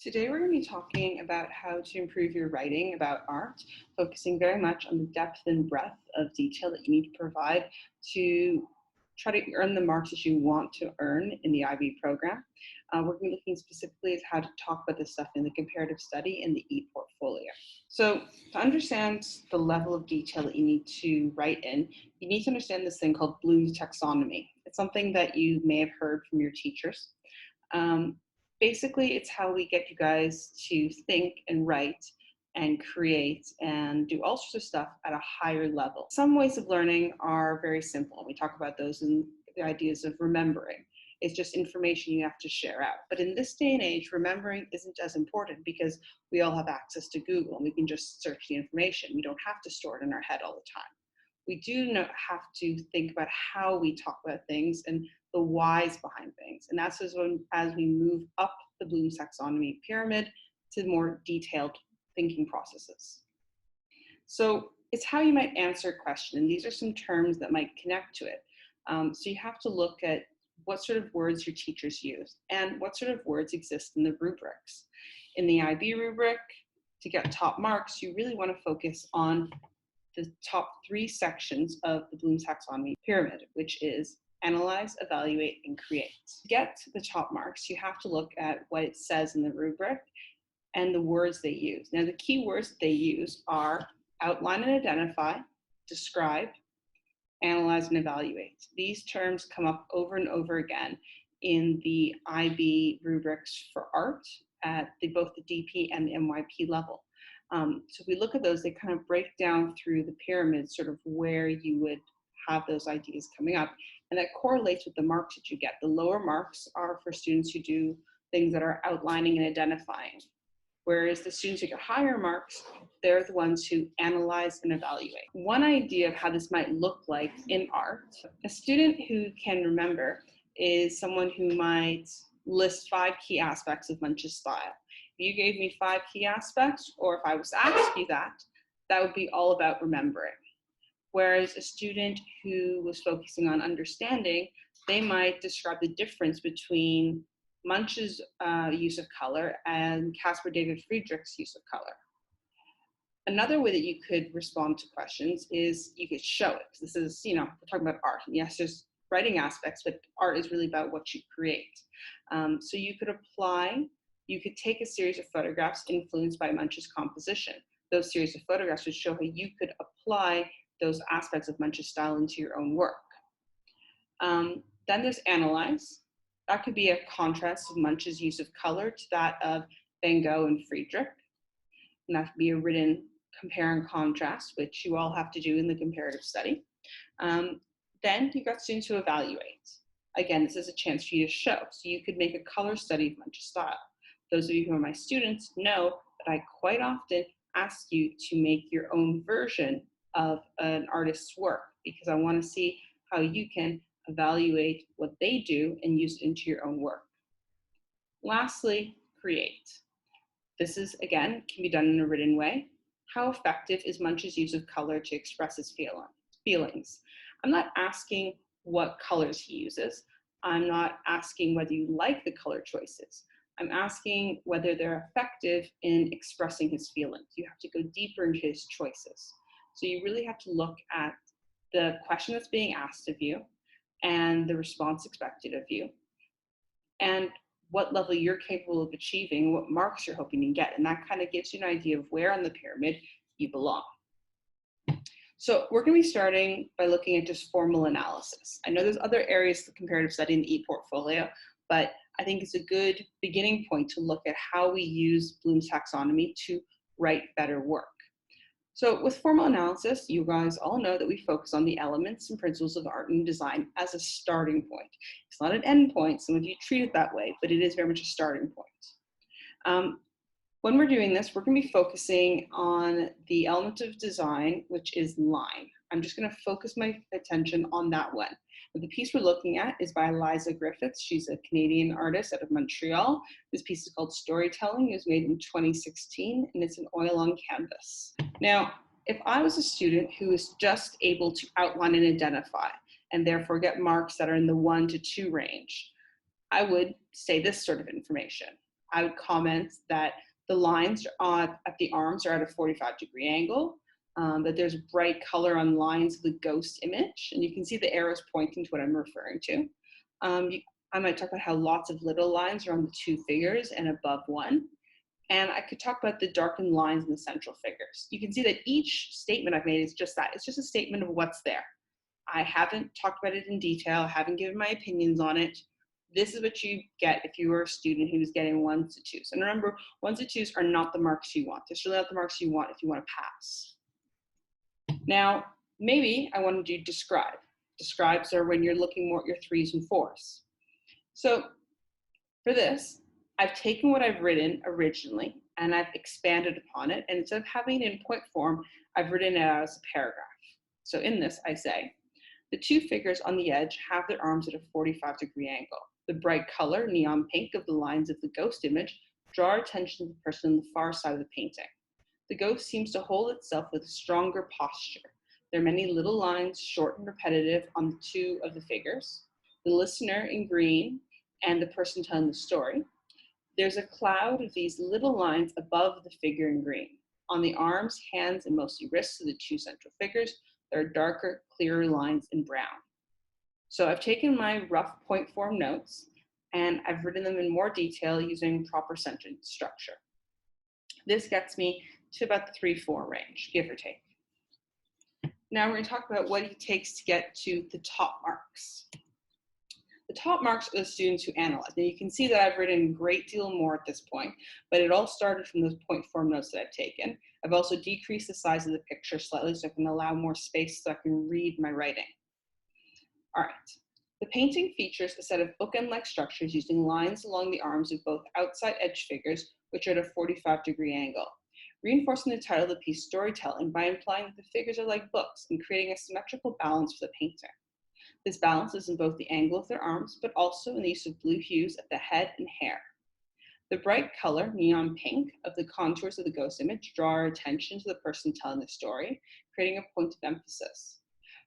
Today we're going to be talking about how to improve your writing about art, focusing very much on the depth and breadth of detail that you need to provide to try to earn the marks that you want to earn in the IB program. We're going to be looking specifically at how to talk about this stuff in the comparative study and the ePortfolio. So to understand the level of detail that you need to write in, you need to understand this thing called Bloom's Taxonomy. It's something that you may have heard from your teachers. Basically, it's how we get you guys to think and write and create and do all sorts of stuff at a higher level. Some ways of learning are very simple. We talk about those in the ideas of remembering. It's just information you have to share out. But in this day and age, remembering isn't as important because we all have access to Google and we can just search the information. We don't have to store it in our head all the time. We do have to think about how we talk about things and the whys behind things. And that's as we move up the Bloom's Taxonomy pyramid to more detailed thinking processes. So it's how you might answer a question. And these are some terms that might connect to it. So you have to look at what sort of words your teachers use and what sort of words exist in the rubrics. In the IB rubric, to get top marks, you really want to focus on the top 3 sections of the Bloom's Taxonomy pyramid, which is analyze, evaluate, and create. To get to the top marks, you have to look at what it says in the rubric and the words they use. Now, the key words that they use are outline and identify, describe, analyze, and evaluate. These terms come up over and over again in the IB rubrics for art at both the DP and the MYP level. So if we look at those, they kind of break down through the pyramid, sort of where you would have those ideas coming up. And that correlates with the marks that you get. The lower marks are for students who do things that are outlining and identifying. Whereas the students who get higher marks, they're the ones who analyze and evaluate. One idea of how this might look like in art, a student who can remember is someone who might list 5 key aspects of Munch's style. If you gave me 5 key aspects, or if I was to ask you that, that would be all about remembering. Whereas a student who was focusing on understanding, they might describe the difference between Munch's use of color and Caspar David Friedrich's use of color. Another way that you could respond to questions is you could show it. This is, we're talking about art. And yes, there's writing aspects, but art is really about what you create. So you could take a series of photographs influenced by Munch's composition. Those series of photographs would show how you could apply those aspects of Munch's style into your own work. Then there's analyze. That could be a contrast of Munch's use of color to that of Van Gogh and Friedrich. And that could be a written compare and contrast, which you all have to do in the comparative study. Then you've got students who evaluate. Again, this is a chance for you to show. So you could make a color study of Munch's style. Those of you who are my students know that I quite often ask you to make your own version of an artist's work because I want to see how you can evaluate what they do and use it into your own work. Lastly, create. This is, again, can be done in a written way. How effective is Munch's use of color to express his feelings? I'm not asking what colors he uses. I'm not asking whether you like the color choices. I'm asking whether they're effective in expressing his feelings. You have to go deeper into his choices. So you really have to look at the question that's being asked of you and the response expected of you and what level you're capable of achieving, what marks you're hoping to get. And that kind of gives you an idea of where on the pyramid you belong. So we're going to be starting by looking at just formal analysis. I know there's other areas of the comparative study in the ePortfolio, but I think it's a good beginning point to look at how we use Bloom's taxonomy to write better work. So with formal analysis, you guys all know that we focus on the elements and principles of art and design as a starting point. It's not an end point. Some of you treat it that way, but it is very much a starting point. When we're doing this, we're going to be focusing on the element of design, which is line. I'm just going to focus my attention on that one. The piece we're looking at is by Eliza Griffiths. She's a Canadian artist out of Montreal. This piece is called Storytelling. It was made in 2016, and it's an oil on canvas. Now, if I was a student who was just able to outline and identify, and therefore get marks that are in the 1 to 2 range, I would say this sort of information. I would comment that the lines at the arms are at a 45-degree angle, that there's bright color on lines of the ghost image, and you can see the arrows pointing to what I'm referring to. I might talk about how lots of little lines are on the two figures and above one. And I could talk about the darkened lines in the central figures. You can see that each statement I've made is just that. It's just a statement of what's there. I haven't talked about it in detail. I haven't given my opinions on it. This is what you get if you were a student who's getting 1s to 2s. And remember, 1s to 2s are not the marks you want. They're really not the marks you want if you want to pass. Now, maybe I want to do describe. Describes are when you're looking more at your 3s and 4s. So for this, I've taken what I've written originally and I've expanded upon it. And instead of having it in point form, I've written it out as a paragraph. So in this, I say, the two figures on the edge have their arms at a 45-degree angle. The bright color, neon pink, of the lines of the ghost image draw our attention to the person on the far side of the painting. The ghost seems to hold itself with a stronger posture. There are many little lines, short and repetitive, on the two of the figures. The listener in green and the person telling the story. There's a cloud of these little lines above the figure in green. On the arms, hands, and mostly wrists of the two central figures, there are darker, clearer lines in brown. So I've taken my rough point form notes and I've written them in more detail using proper sentence structure. This gets me to about the 3-4 range, give or take. Now we're going to talk about what it takes to get to the top marks. The top marks are the students who analyze. Now you can see that I've written a great deal more at this point, but it all started from those point form notes that I've taken. I've also decreased the size of the picture slightly so I can allow more space so I can read my writing. All right. The painting features a set of bookend-like structures using lines along the arms of both outside edge figures, which are at a 45-degree angle, reinforcing the title of the piece, storytelling, by implying that the figures are like books and creating a symmetrical balance for the painting. This balance is in both the angle of their arms, but also in the use of blue hues at the head and hair. The bright color, neon pink, of the contours of the ghost image draw our attention to the person telling the story, creating a point of emphasis.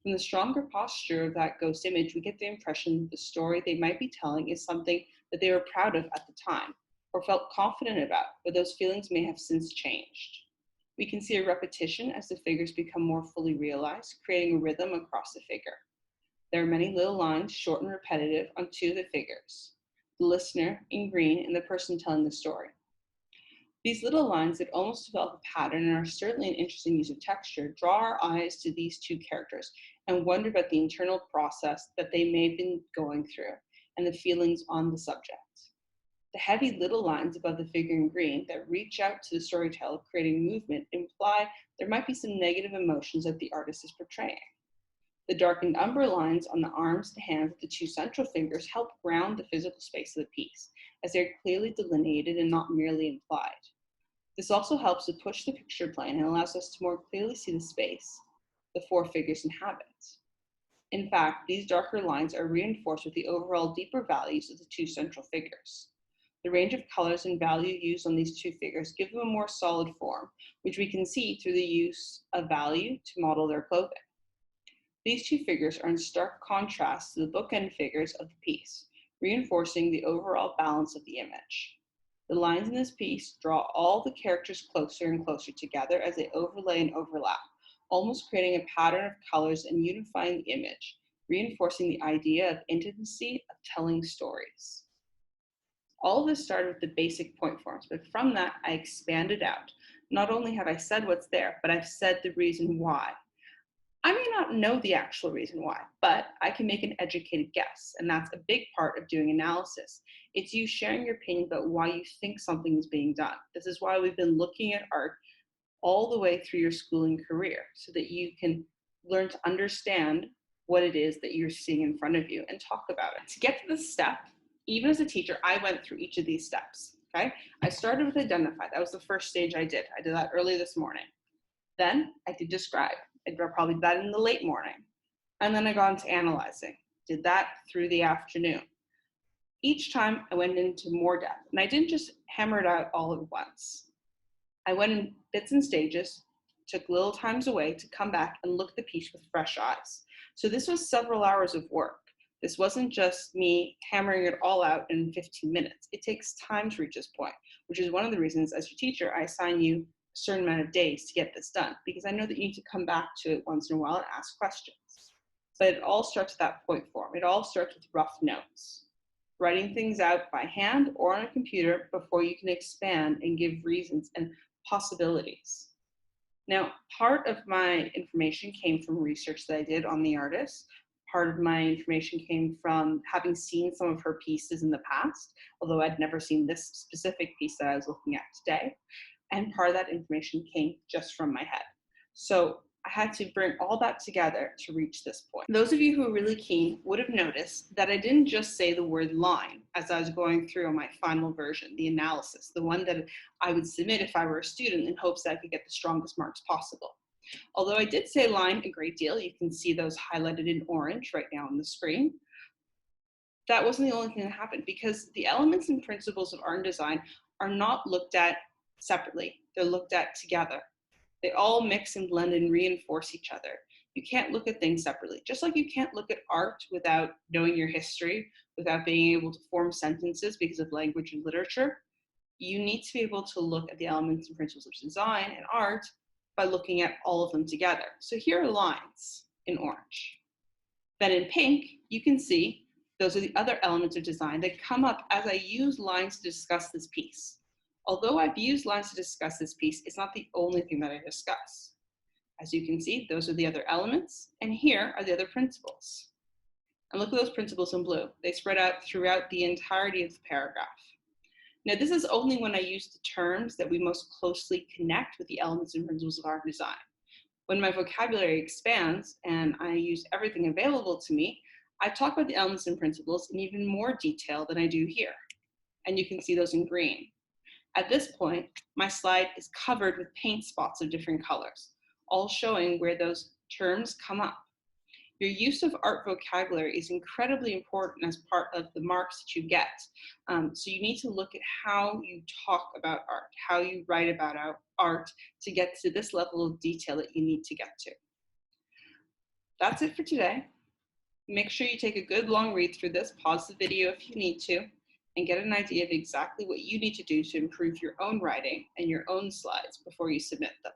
From the stronger posture of that ghost image, we get the impression that the story they might be telling is something that they were proud of at the time, or felt confident about, but those feelings may have since changed. We can see a repetition as the figures become more fully realized, creating a rhythm across the figure. There are many little lines, short and repetitive, on two of the figures, the listener in green and the person telling the story. These little lines that almost develop a pattern and are certainly an interesting use of texture draw our eyes to these two characters and wonder about the internal process that they may have been going through and the feelings on the subject. The heavy little lines above the figure in green that reach out to the storyteller, creating movement, imply there might be some negative emotions that the artist is portraying. The darkened umber lines on the arms, the hands of the two central figures help ground the physical space of the piece, as they are clearly delineated and not merely implied. This also helps to push the picture plane and allows us to more clearly see the space the four figures inhabit. In fact, these darker lines are reinforced with the overall deeper values of the two central figures. The range of colors and value used on these two figures give them a more solid form, which we can see through the use of value to model their clothing. These two figures are in stark contrast to the bookend figures of the piece, reinforcing the overall balance of the image. The lines in this piece draw all the characters closer and closer together as they overlay and overlap, almost creating a pattern of colors and unifying the image, reinforcing the idea of intimacy of telling stories. All of this started with the basic point forms, but from that I expanded out. Not only have I said what's there, but I've said the reason why. I may not know the actual reason why, but I can make an educated guess, and that's a big part of doing analysis. It's you sharing your opinion about why you think something is being done. This is why we've been looking at art all the way through your schooling career, so that you can learn to understand what it is that you're seeing in front of you and talk about it. To get to this step, even as a teacher, I went through each of these steps, okay? I started with identify. That was the first stage I did. I did that early this morning. Then I did describe. I probably did that in the late morning. And then I got into analyzing. Did that through the afternoon. Each time I went into more depth, and I didn't just hammer it out all at once. I went in bits and stages, took little times away to come back and look at the piece with fresh eyes. So this was several hours of work. This wasn't just me hammering it all out in 15 minutes. It takes time to reach this point, which is one of the reasons as your teacher, I assign you a certain amount of days to get this done, because I know that you need to come back to it once in a while and ask questions. But it all starts at that point form. It all starts with rough notes, writing things out by hand or on a computer before you can expand and give reasons and possibilities. Now, part of my information came from research that I did on the artist. Part of my information came from having seen some of her pieces in the past, although I'd never seen this specific piece that I was looking at today. And part of that information came just from my head. So I had to bring all that together to reach this point. Those of you who are really keen would have noticed that I didn't just say the word line as I was going through my final version, the analysis, the one that I would submit if I were a student in hopes that I could get the strongest marks possible. Although I did say line a great deal, you can see those highlighted in orange right now on the screen. That wasn't the only thing that happened, because the elements and principles of art and design are not looked at separately. They're looked at together. They all mix and blend and reinforce each other. You can't look at things separately. Just like you can't look at art without knowing your history, without being able to form sentences because of language and literature, you need to be able to look at the elements and principles of design and art by looking at all of them together. So here are lines in orange. Then in pink, you can see those are the other elements of design that come up as I use lines to discuss this piece. Although I've used lines to discuss this piece, it's not the only thing that I discuss. As you can see, those are the other elements, and here are the other principles. And look at those principles in blue. They spread out throughout the entirety of the paragraph. Now, this is only when I use the terms that we most closely connect with the elements and principles of art and design. When my vocabulary expands and I use everything available to me, I talk about the elements and principles in even more detail than I do here. And you can see those in green. At this point, my slide is covered with paint spots of different colors, all showing where those terms come up. Your use of art vocabulary is incredibly important as part of the marks that you get. So you need to look at how you talk about art, how you write about art to get to this level of detail that you need to get to. That's it for today. Make sure you take a good long read through this, pause the video if you need to, and get an idea of exactly what you need to do to improve your own writing and your own slides before you submit them.